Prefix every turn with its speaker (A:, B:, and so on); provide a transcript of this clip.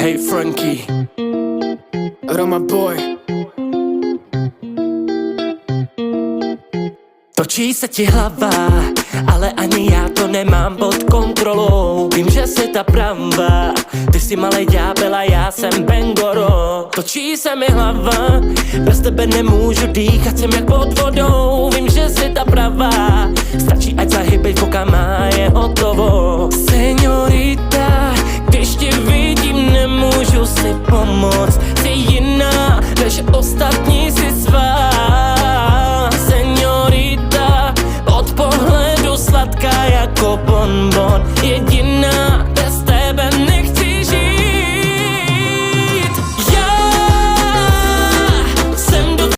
A: Hey Frankie, Roma Boy. Točí se ti hlava, ale ani já to nemám pod kontrolou. Vím, že jsi ta pravda, ty jsi malej ďábel a já jsem Bengoro. Točí se mi hlava, bez tebe nemůžu dýchat, jsem jak pod vodou. Vím, že jsi ta pravá, stačí ať zahybej okama, je hotovo. Señorita, když tě vidím, nemůžu si pomoct. Jsi jiná, než ostatní si svá. Señorita, od pohledu sladká jako bonbon. Jediná,